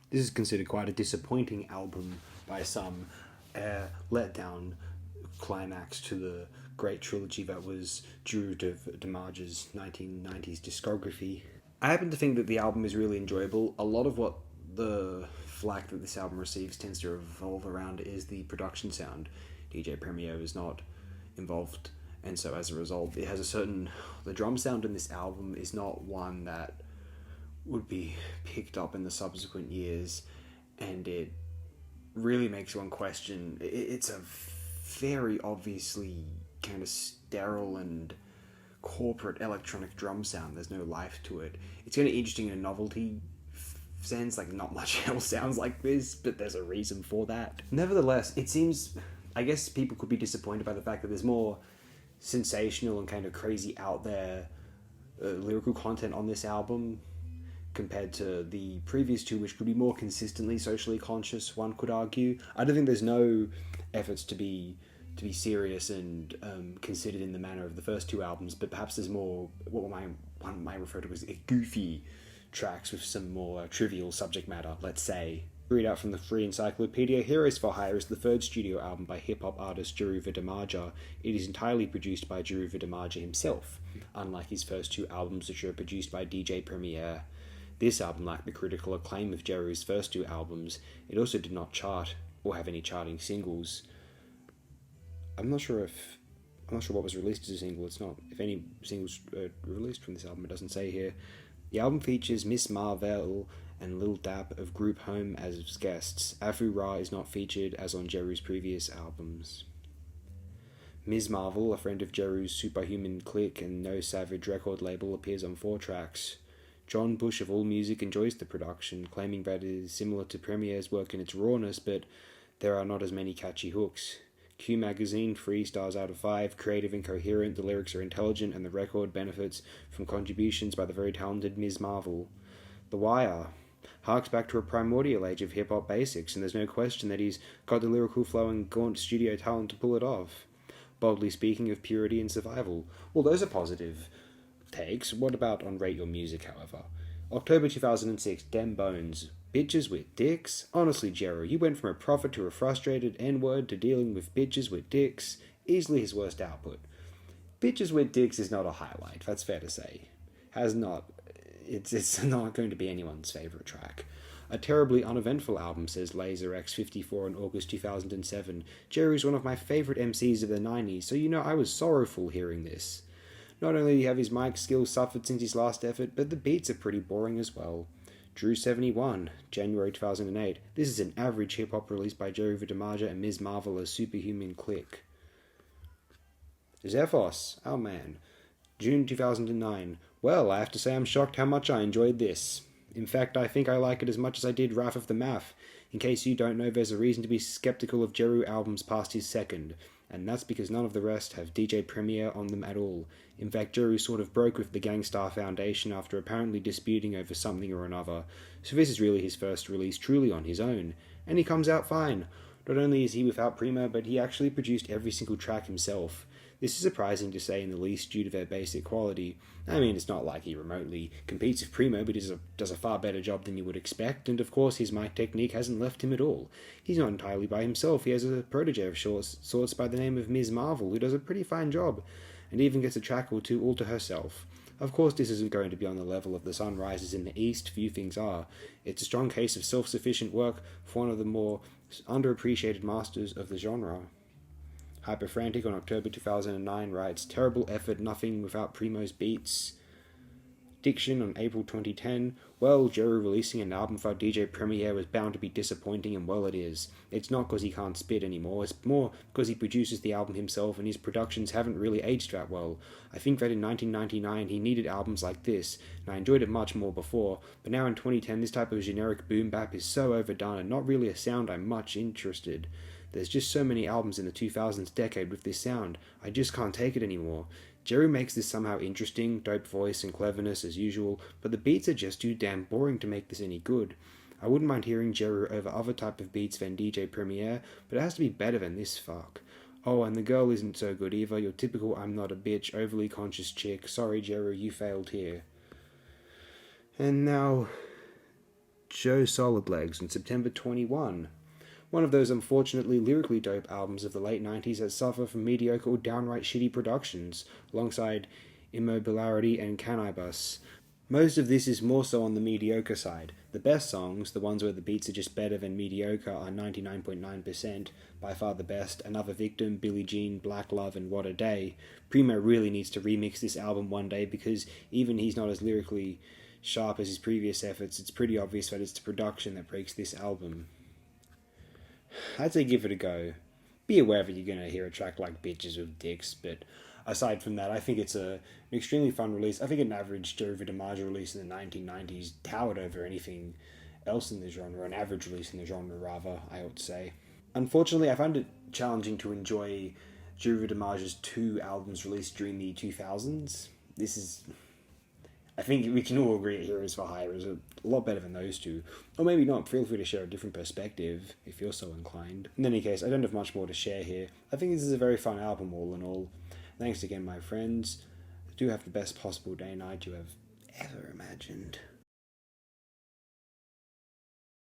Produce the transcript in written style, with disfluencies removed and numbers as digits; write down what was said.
This is considered quite a disappointing album by some, letdown climax to the great trilogy that was Jeru the Damaja's 1990s discography. I happen to think that the album is really enjoyable. A lot of what the flack that this album receives tends to revolve around is the production sound. DJ Premier is not involved, and so as a result, it has a certain... The drum sound in this album is not one that would be picked up in the subsequent years, and it really makes one question. It's a very obviously kind of sterile and corporate electronic drum sound. There's no life to it. It's kind of interesting in a novelty sense, like not much else sounds like this, but there's a reason for that. Nevertheless, it seems, I guess people could be disappointed by the fact that there's more sensational and kind of crazy out there lyrical content on this album compared to the previous two, which could be more consistently socially conscious, one could argue. I don't think there's no efforts to be serious and considered in the manner of the first two albums, but perhaps there's more what one might refer to as goofy tracks with some more trivial subject matter, let's say. Read out from the free encyclopedia, Heroz for Hire is the third studio album by hip-hop artist Jeru the Damaja. It is entirely produced by Jeru the Damaja himself, unlike his first two albums which were produced by DJ Premier. This album lacked the critical acclaim of Jeru's first two albums. It also did not chart or have any charting singles. I'm not sure what was released as a single. It's not. If any singles released from this album, it doesn't say here. The album features Miz Marvel and Lil Dap of Group Home as guests. Afu Ra is not featured as on Jeru's previous albums. Miz Marvel, a friend of Jeru's Superhuman clique and No Savage record label, appears on 4 tracks. John Bush of AllMusic enjoys the production, claiming that it is similar to Premier's work in its rawness, but there are not as many catchy hooks. Q Magazine, 3 stars out of 5, creative and coherent, the lyrics are intelligent, and the record benefits from contributions by the very talented Miz Marvel. The Wire harks back to a primordial age of hip-hop basics, and there's no question that he's got the lyrical flow and gaunt studio talent to pull it off. Boldly speaking of purity and survival. Well, those are positive takes. What about on Rate Your Music, however? October 2006, Dem Bones. Bitchez Wit Dikz? Honestly, Jeru, you went from a prophet to a frustrated N-word to dealing with Bitchez Wit Dikz. Easily his worst output. Bitchez Wit Dikz is not a highlight, that's fair to say. It's not going to be anyone's favourite track. A terribly uneventful album, says LaserX54 in August 2007. Jeru's one of my favourite MCs of the 90s, so you know I was sorrowful hearing this. Not only have his mic skills suffered since his last effort, but the beats are pretty boring as well. Drew71, January 2008. This is an average hip-hop release by Jeru the Damaja and Miz Marvel as Superhuman clique. Zephos, oh man. June 2009. Well, I have to say I'm shocked how much I enjoyed this. In fact, I think I like it as much as I did Wrath of the Math. In case you don't know, there's a reason to be skeptical of Jeru albums past his second, and that's because none of the rest have DJ Premier on them at all. In fact, Jeru sort of broke with the Gangstar Foundation after apparently disputing over something or another, so this is really his first release truly on his own, and he comes out fine. Not only is he without Primo, but he actually produced every single track himself. This is surprising to say in the least due to their basic quality. I mean, it's not like he remotely competes with Primo, but he does a far better job than you would expect, and of course his mic technique hasn't left him at all. He's not entirely by himself, he has a protege of sorts by the name of Miz Marvel, who does a pretty fine job, and even gets a track or two all to herself. Of course this isn't going to be on the level of The Sun Rises in the East, few things are. It's a strong case of self-sufficient work for one of the more underappreciated masters of the genre. Hyperfrantic on October 2009 writes, terrible effort, nothing without Primo's beats. Diction on April 2010, well, Jeru releasing an album without DJ Premier was bound to be disappointing, and well it is. It's not because he can't spit anymore, it's more because he produces the album himself and his productions haven't really aged that well. I think that in 1999 he needed albums like this, and I enjoyed it much more before, but now in 2010 this type of generic boom bap is so overdone and not really a sound I'm much interested. There's just so many albums in the 2000s decade with this sound, I just can't take it anymore. Jeru makes this somehow interesting, dope voice and cleverness as usual, but the beats are just too damn boring to make this any good. I wouldn't mind hearing Jeru over other type of beats than DJ Premier, but it has to be better than this fuck. Oh, and the girl isn't so good either, your typical I'm not a bitch, overly conscious chick. Sorry Jeru, you failed here. And now, Joe Solidlegs on September 21. One of those unfortunately lyrically dope albums of the late 90s that suffer from mediocre or downright shitty productions, alongside Immobilarity and Canibus. Most of this is more so on the mediocre side. The best songs, the ones where the beats are just better than mediocre, are 99.9%, by far the best. Another Victim, Billie Jean, Blak Luv, and What a Day. Primo really needs to remix this album one day, because even he's not as lyrically sharp as his previous efforts. It's pretty obvious that it's the production that breaks this album. I'd say give it a go. Be aware that you're going to hear a track like Bitchez Wit Dikz, but aside from that, I think it's an extremely fun release. I think an average Jeru the Damaja release in the 1990s towered over anything else in the genre, an average release in the genre rather, I ought to say. Unfortunately, I found it challenging to enjoy Jeru the Damaja's 2 albums released during the 2000s. I think we can all agree that Heroz for Hire is a lot better than those 2. Or maybe not, feel free to share a different perspective if you're so inclined. In any case, I don't have much more to share here. I think this is a very fun album all in all. Thanks again, my friends. Do have the best possible day and night you have ever imagined.